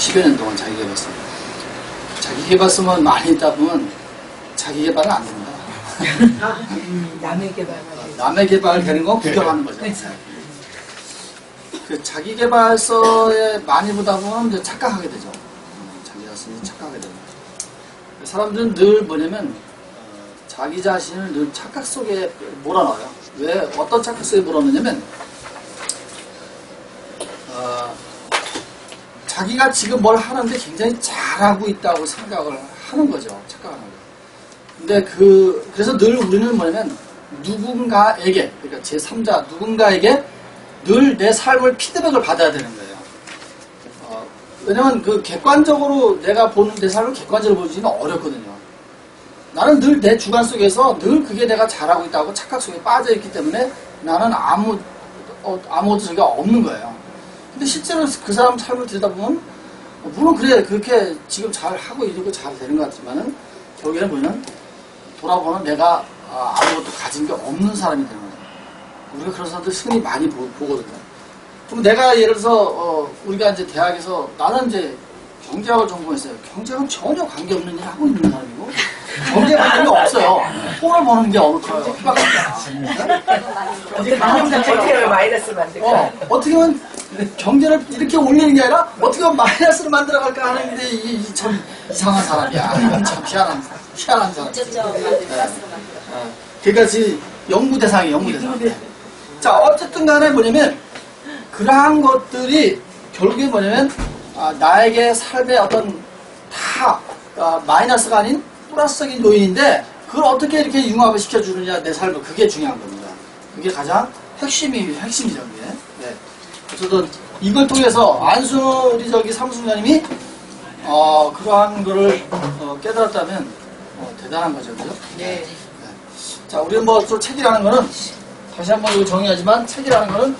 10여 년 동안 자기개발서. 자기개발서만 많이 있다 보면 자기개발은 안 됩니다. 남의 개발. 남의 개발 되는 건 구경하는 거죠. 그 자기개발서에 많이 보다 보면 이제 착각하게 되죠. 자기가 쓰니 착각하게 됩니다. 사람들은 늘 뭐냐면 자기 자신을 늘 착각 속에 몰아넣어요. 왜 어떤 착각 속에 몰아넣냐면 자기가 지금 뭘 하는데 굉장히 잘하고 있다고 생각을 하는 거죠. 착각하는 거죠. 근데 그래서 늘 우리는 뭐냐면 누군가에게, 그러니까 제3자 누군가에게 늘 내 삶을 피드백을 받아야 되는 거예요. 왜냐면 그 객관적으로 내가 보는 내 삶을 객관적으로 보기는 어렵거든요. 나는 늘 내 주관 속에서 늘 그게 내가 잘하고 있다고 착각 속에 빠져있기 때문에 나는 아무것도 저게 없는 거예요. 근데 실제로 그 사람 삶을 들여다보면 물론 그래 그렇게 지금 잘 하고 이러고 잘 되는 것 같지만은 결국에는 뭐냐면 돌아보면 내가 아무것도 가진 게 없는 사람이 되는 거예요. 우리가 그런 사람들 흔히 많이 보거든요. 그럼 내가 예를 들어서 우리가 이제 대학에서 나는 이제 경제학을 전공했어요. 경제학은 전혀 관계없는 일을 하고 있는 사람이고 경제 관련이 없어요. 돈을 버는 게 어려워요. 어떻게 마이너스 만들까? 어떻게 하면 경제를 이렇게 올리는 게 아니라 어떻게 하면 마이너스를 만들어갈까 하는데 이 참 이상한 사람이야. 참 희한한 사람. 그러니까 지금 연구 대상이에요. 연구 대상. 자 어쨌든 간에 뭐냐면 그러한 것들이 결국에 뭐냐면 나에게 삶의 어떤 다 마이너스가 아닌 플러스적인 요인인데 그걸 어떻게 이렇게 융합을 시켜주느냐 내 삶을 그게 중요한 겁니다. 그게 가장 핵심이죠. 그게. 네. 어쨌든 이걸 통해서 안순우 우리 저기 사무총장님이 그러한 거를 깨달았다면 대단한 거죠, 그죠? 네. 자, 우리는 뭐 또 책이라는 거는 다시 한번 이거 정의하지만 책이라는 거는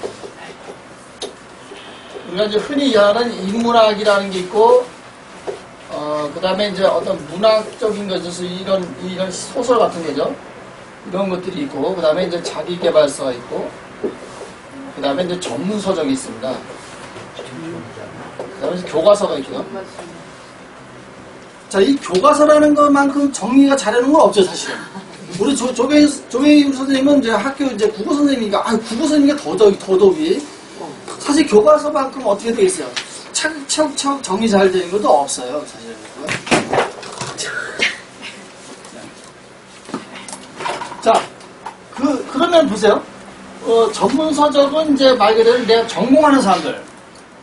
우리가 이제 흔히 이해하는 인문학이라는 게 있고 그 다음에 이제 어떤 문학적인 것에서 이런 소설 같은 거죠. 이런 것들이 있고 그 다음에 이제 자기계발서가 있고 그 다음에 이제 전문서적이 있습니다. 그 다음에 교과서가 있고요. 자, 이 교과서라는 것만큼 정리가 잘해놓은 건 없죠, 사실은. 우리 조배희 선생님은 이제 학교 이제 국어 선생님이니까, 국어 선생님이니까 더더욱이. 사실 교과서만큼 어떻게 되어 있어요? 차곡차곡 정리 잘 되는 것도 없어요, 사실. 자, 그러면 보세요. 전문서적은 이제 말 그대로 내가 전공하는 사람들.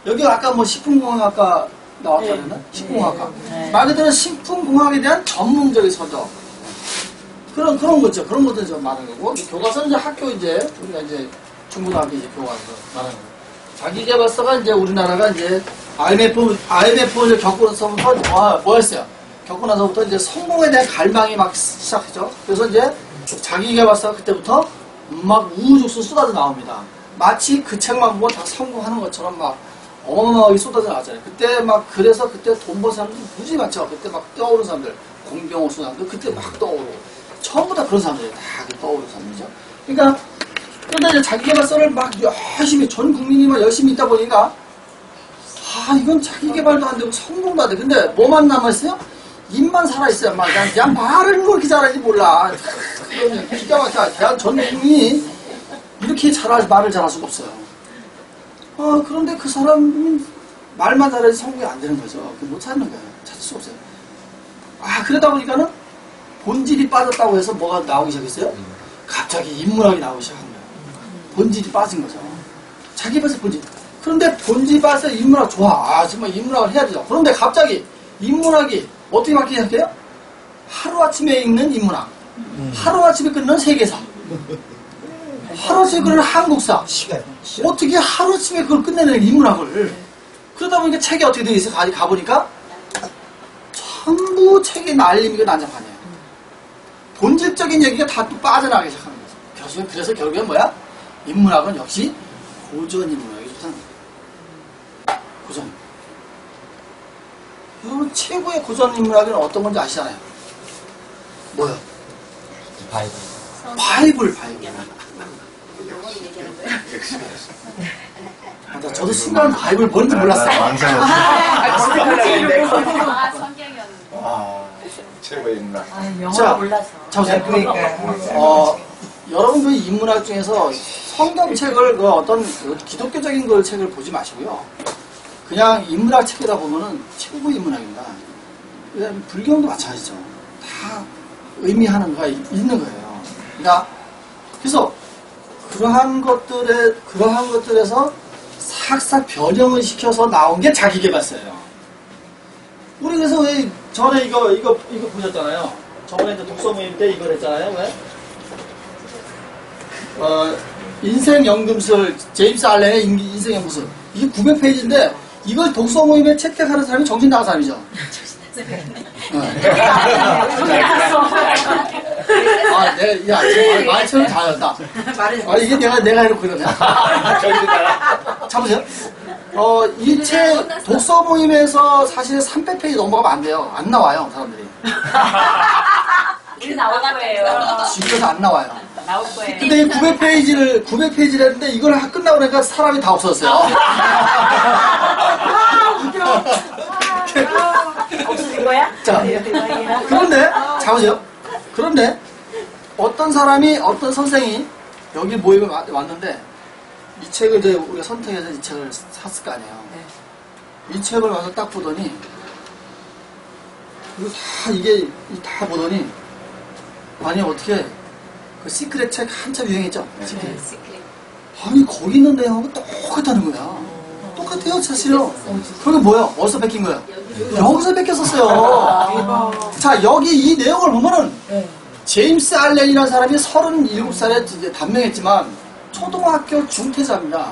여기 아까 뭐 식품공학과 나왔잖아요. 네. 식품공학과. 네. 말 그대로 식품공학에 대한 전문적인 서적. 그런 거죠. 그런 것들이 좀 많은 거고. 교과서는 이제 학교 이제, 우리가 이제 중고등학교 이제 교과서 많은 거고. 자기계발서가 이제 우리나라가 이제 IMF를 겪고 나서부터 뭐였어요? 겪고 나서부터 이제 성공에 대한 갈망이 막 시작했죠. 그래서 이제 자기계발서가 그때부터 막 우후죽순 쏟아져 나옵니다. 마치 그 책만 보고 다 성공하는 것처럼 막 어마어마하게 쏟아져 나왔잖아요. 그때 막 그래서 그때 돈 버는 사람들 무지 많죠. 그때 막 떠오르는 사람들, 공병호 수장들 그때 막 떠오르고 전부 다 그런 사람들이 다 떠오르는 사람들이죠. 그러니까 근데 이제 자기계발서를 막 열심히 전 국민이 막 열심히 있다 보니까 이건 자기계발도 안 되고 성공도 안 돼. 근데 뭐만 남아있어요? 입만 살아있어요. 막 그냥 말을 그렇게 잘하지 몰라. 기가 막혀. 대한 전 국민이 이렇게 말을 잘할 수가 없어요. 그런데 그 사람은 말만 잘해서 성공이 안 되는 거죠. 못 찾는 거예요. 찾을 수 없어요. 그러다 보니까는 본질이 빠졌다고 해서 뭐가 나오기 시작했어요? 갑자기 인문학이 나오기 시작한 거예요. 본질이 빠진 거죠. 자기 발서 본질. 그런데 본질이 빠져서 인문학 좋아. 정말 인문학을 해야 되죠. 그런데 갑자기 인문학이 어떻게 바뀌기 시작해요? 하루아침에 읽는 인문학. 하루아침에 끝나는 세계사. 하루아침에 끝나는 한국사. 어떻게 하루아침에 그걸 끝내는 인문학을. 그러다 보니까 책이 어떻게 되어 있어요? 가보니까 전부 책의 날림이고 난장판이에요. 본질적인 얘기가 다 또 빠져나가기 시작하는 거죠. 그래서 결국엔 뭐야? 인문학은 역시 고전 인문학이 좋다는 거예요. 고전. 여러분 최고의 고전 인문학은 어떤 건지 아시잖아요? 뭐요? 바이블. 저도 순간 바이블 뭔지 몰랐어요. 자, 몰라서. 자, 보세요. 그러니까. 여러분 그 인문학 중에서 성경책을 그 어떤 그 기독교적인 걸 책을 보지 마시고요. 그냥 인문학 책이다 보면은 최고 인문학입니다. 그다음에 불경도 마찬가지죠. 다 의미하는 거가 있는 거예요. 그러니까 그래서 그러한 것들에서 싹싹 변형을 시켜서 나온 게 자기계발서예요. 우리 그래서 왜 전에 이거 보셨잖아요. 저번에 이제 독서 모임 때 이걸 했잖아요. 왜? 인생 연금술, 제임스 알렌의 인생 연금술. 이게 900페이지인데 이걸 독서 모임에 채택하는 사람이 정신 나간 사람이죠. 야, 지금 말처럼 잘한다. 이게 내가 해놓고 그러냐? 잡으세요. 이 책 독서 모임에서 사실 300페이지 넘어가면 안 돼요. 안 나와요, 사람들이. 우리 나올 거예요. 집에서 안 나와요. 나올 거예요. 근데 이 900페이지를 했는데 이걸 끝나고 나니까 사람이 다 없어졌어요. 없어진 거야? 자, 그런데, 잡으세요. 그런데, 어떤 사람이, 어떤 선생이 여기 모임에 왔는데, 이 책을 이제 우리가 선택해서 이 책을 샀을 거 아니에요. 이 책을 와서 딱 보더니, 이게 다 보더니, 아니, 어떻게, 그 시크릿 책 한참 유행했죠? 시크릿. 아니, 거기 있는 내용하고 똑같다는 거야. 똑같아요, 사실요. 그게 뭐야? 어디서 뺏긴 거야? 여기서 뺏겼었어요. 자, 여기 이 내용을 보면은, 제임스 알렌이라는 사람이 37살에 단명했지만, 초등학교 중퇴자입니다.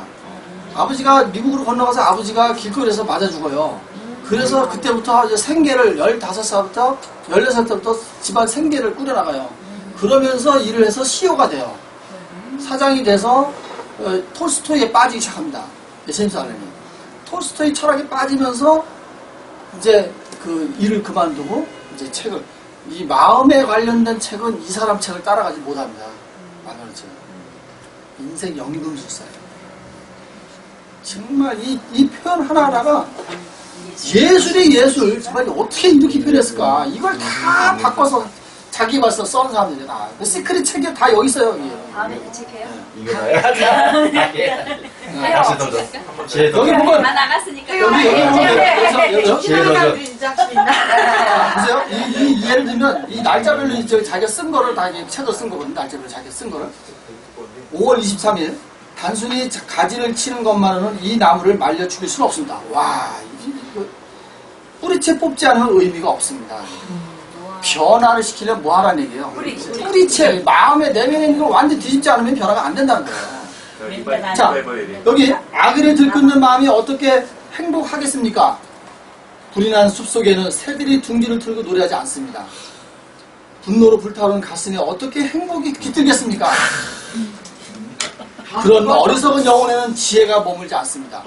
아버지가 미국으로 건너가서 아버지가 길거리에서 맞아 죽어요. 그래서 그때부터 이제 생계를 15살부터 16살 때부터 집안 생계를 꾸려나가요. 그러면서 일을 해서 CEO가 돼요. 사장이 돼서 톨스토이에 빠지기 시작합니다. 제임스 알렌이. 톨스토이 철학에 빠지면서 이제 그 일을 그만두고 이제 책을, 이 마음에 관련된 책은 이 사람 책을 따라가지 못합니다. 만화책. 인생 연금술사예요. 정말 이 표현 하나하나가 예술이 예술. 정말 어떻게 이렇게 표현했을까? 이걸 다 바꿔서 자기 발서 써는 사람들이 다. 그 시크릿 책이 다 여기 있어요. 여기. 다음에 이 책해요? 이거요? 다시 도전. 여기 보면 다 나갔으니까. 여기 네. 보세요. 이 예를 들면 이 날짜별로 이제 자기가 쓴 거를 다 이제 책을 쓴 거거든요. 날짜별로 자기가 쓴 거를. 5월 23일 단순히 가지를 치는 것만으로는 이 나무를 말려 죽일 수는 없습니다. 와, 이거 뿌리채 뽑지 않으면 의미가 없습니다. 변화를 시키려면 뭐 하라는 얘기예요? 뿌리채, 마음에 내면에 있는 걸 완전 뒤집지 않으면 변화가 안 된다는 거예요. 자, 여기 아기를 들끓는 마음이 어떻게 행복하겠습니까? 불이 난 숲속에는 새들이 둥지를 틀고 노래하지 않습니다. 분노로 불타오르는 가슴에 어떻게 행복이 깃들겠습니까? 그런 어리석은 영혼에는 지혜가 머물지 않습니다.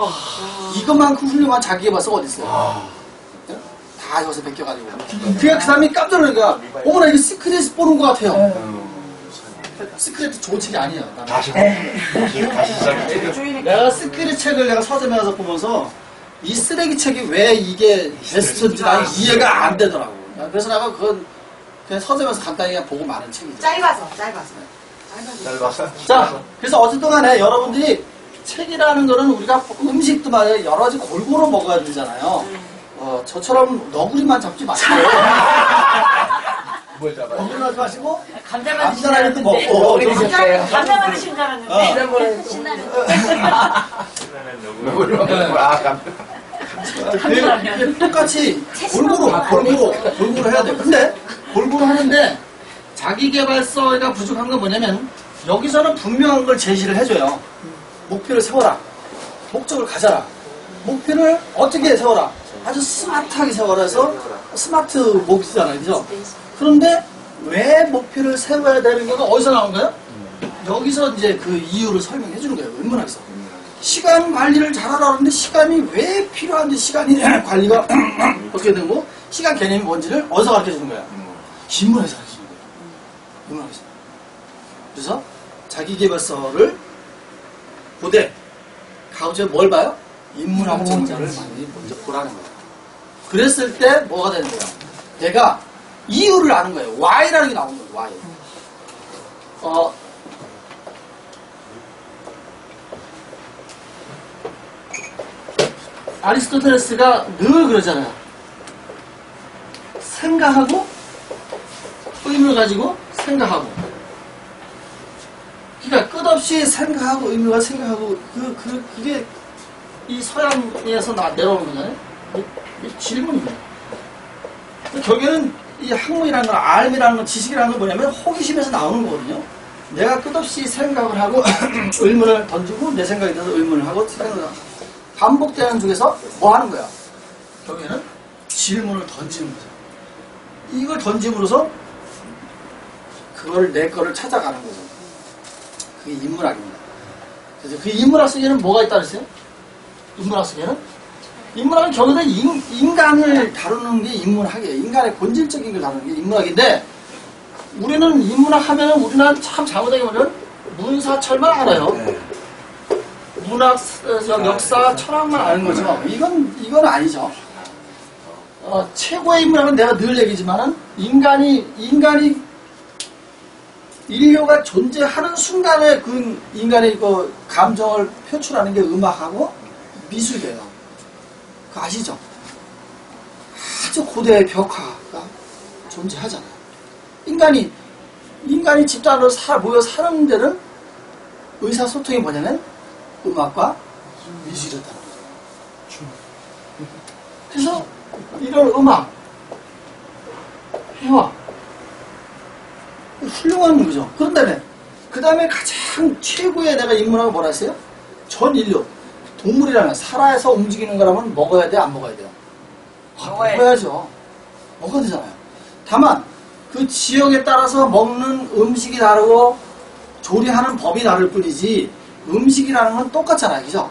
이것만큼 훌륭한 자기계발서가 어디 있어요? 다 여기서 베껴가지고. 그 사람이 깜짝 놀란 거야. 어머나, 이거 시크릿 보는 것 같아요. 시크릿 좋은 책이 아니에요. 다시 시작해. 내가 시크릿 책을 내가 서점에 가서 보면서 이 쓰레기 책이 왜 이게 베스트인지 난 이해가 안 되더라고. 그래서 내가 그건 그냥 서점에서 간단히 그냥 보고 마는 책이죠. 짧아서. 자, 그래서 어쨌든 간에 여러분들이 책이라는 거는 우리가 음식도 말이야 여러 가지 골고루 먹어야 되잖아요. 저처럼 너구리만 잡지 마시고 뭘 잡아요? 너구리만 잡지 마시고 감자만 감자라도 먹고 감자만 드신 줄 알았는데. 지난번에 신나는 똑같이 골고루 해야 돼. 근데 골고루 하는데 자기계발서가 부족한 건 뭐냐면 여기서는 분명한 걸 제시를 해줘요. 목표를 세워라. 목적을 가져라. 목표를 어떻게 세워라. 아주 스마트하게 세워라 해서 스마트 목표잖아요. 그죠? 그런데 왜 목표를 세워야 되는 거가 어디서 나온 거예요? 여기서 이제 그 이유를 설명해 주는 거예요. 인문학에서. 시간 관리를 잘하라 그러는데 시간이 왜 필요한데 시간이 관리가 어떻게 되는 거? 시간 개념이 뭔지를 어디서 가르쳐 주는 거야? 인문학에서 가르쳐 주는 거예요. 인문학에서. 그래서 자기계발서를 보되 가우치에 뭘 봐요? 인문학 정자를 많이 먼저 보라는 거예요. 그랬을 때 뭐가 되는 거예요? 내가 이유를 아는 거예요. why라는 게 나오는 거예요. why. 아리스토텔레스가 늘 그러잖아요. 생각하고 의미를 가지고 생각하고. 그러니까 끝없이 생각하고 의미가 생각하고 그게 이 서양에서 내려오는 거잖아요. 이게 질문입니다. 결국에는 이 학문이라는 건, 알미라는 건, 지식이라는 건 뭐냐면 호기심에서 나오는 거거든요. 내가 끝없이 생각을 하고 의문을 던지고 내 생각에 대해서 의문을 하고 생각을 하고 반복되는 중에서 뭐 하는 거야? 결국에는 질문을 던지는 거죠. 이걸 던짐으로써 그걸 내 거를 찾아가는 거죠. 그게 인문학입니다. 그래서 그 인문학 속에는 뭐가 있다 그랬어요? 인문학 속에는? 인문학은 결국은 인간을 다루는 게 인문학이에요. 인간의 본질적인 걸 다루는 게 인문학인데, 우리는 인문학 하면 우리는 참 잘못하게 보면 문사철만 알아요. 문학, 역사, 철학만 아는 거죠. 이건 아니죠. 최고의 인문학은 내가 늘 얘기지만은 인류가 존재하는 순간에 그 인간의 그 감정을 표출하는 게 음악하고 미술이에요. 그거 아시죠? 아주 고대의 벽화가 존재하잖아요. 인간이 집단으로 모여 사는 데는 의사소통이 뭐냐면 음악과 미술이었다는 거죠. 그래서 이런 음악, 회화, 훌륭한 거죠. 그 다음에 가장 최고의 내가 인문학을 뭐라 했어요? 전 인류. 동물이라면, 살아서 움직이는 거라면 먹어야 돼, 안 먹어야 돼요? 먹어야죠. 먹어야 되잖아요. 다만, 그 지역에 따라서 먹는 음식이 다르고, 조리하는 법이 다를 뿐이지, 음식이라는 건 똑같잖아요. 그죠?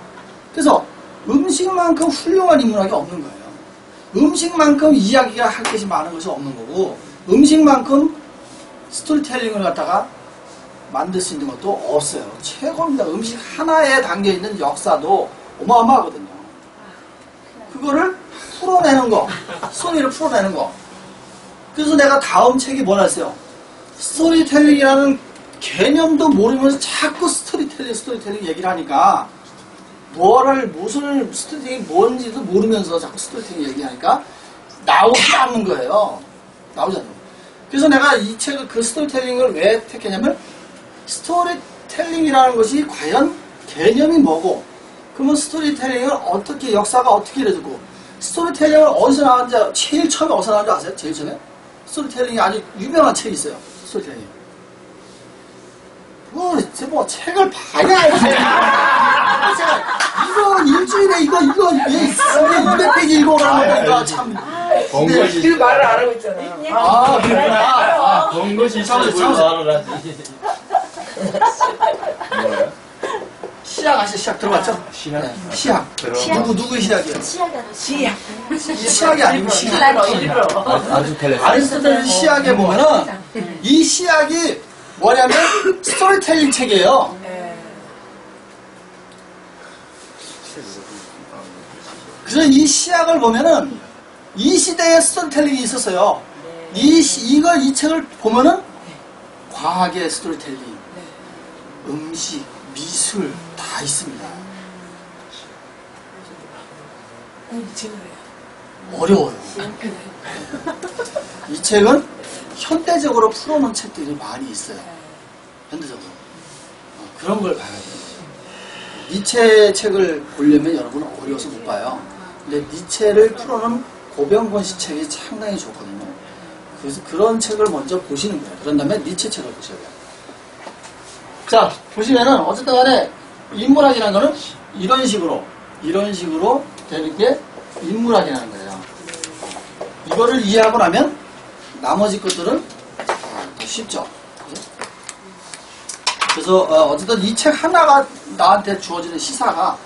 그래서, 음식만큼 훌륭한 인문학이 없는 거예요. 음식만큼 이야기가 할 것이 많은 것이 없는 거고, 음식만큼 스토리텔링을 갖다가 만들 수 있는 것도 없어요. 최고입니다. 음식 하나에 담겨있는 역사도 어마어마하거든요. 그거를 풀어내는 거, 스토리를 풀어내는 거. 그래서 내가 다음 책이 뭐라 했어요? 스토리텔링이라는 개념도 모르면서 자꾸 스토리텔링 얘기를 하니까 무슨 스토리텔링이 뭔지도 모르면서 자꾸 스토리텔링 얘기하니까 나오지 않는 거예요. 나오지 않는 거예요. 그래서 내가 이 책을, 그 스토리텔링을 왜 택했냐면, 스토리텔링이라는 것이 과연 개념이 뭐고, 그러면 스토리텔링을 어떻게, 역사가 어떻게 이루어지고, 스토리텔링을 어디서 나왔는지, 제일 처음에 어디서 나왔는지 아세요? 제일 처음에? 스토리텔링이 아주 유명한 책이 있어요. 스토리텔링. 책을 봐야 알지. 이거 일주일에 이거 200페이지 읽어가는 거니까 참. 그 말을 안 하고 있잖아. 그렇구나. 본것이 있으면 말을 하지. 뭐예요? 시약 아시죠? 시약 들어봤죠? 시약? 네. 시약. 누구의 시약이에요? 시약이 아니고 시약. 아리스토텔레스 시약에 보면은 이 시약이 뭐냐면 스토리텔링 책이에요. 그래서 이 시약을 보면은 이 시대에 스토리텔링이 있었어요. 이 책을 보면은 과학의 스토리텔링, 음식, 미술 다 있습니다. 어려워요. 이 책은 현대적으로 풀어놓은 책들이 많이 있어요. 현대적으로. 그런 걸 봐야 돼요. 니체 책을 보려면 여러분은 어려워서 못 봐요. 근데 니체를 풀어놓은 고병권 씨 책이 상당히 좋거든요. 그래서 그런 책을 먼저 보시는 거예요. 그런 다음에 니체 책을 보셔야 돼요. 자, 보시면은 어쨌든 간에 인문학이라는 거는 이런 식으로 되는 게 인문학이라는 거예요. 이거를 이해하고 나면 나머지 것들은 더 쉽죠. 그래서 어쨌든 이 책 하나가 나한테 주어지는 시사가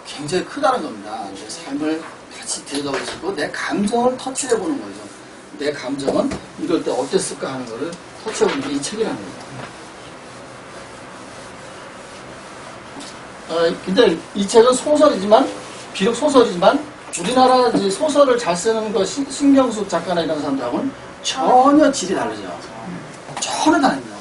굉장히 크다는 겁니다. 내 삶을 같이 들여다볼 수 있고 내 감정을 터치해보는 거죠. 내 감정은 이럴 때 어땠을까 하는 거를 터치해보는 게 이 책이라는 겁니다. 근데 이 책은 소설이지만 비록 소설이지만 우리나라 이제 소설을 잘 쓰는 거 신경숙 작가나 이런 사람들하고는 전혀 질이 다르죠. 전혀 다릅니다.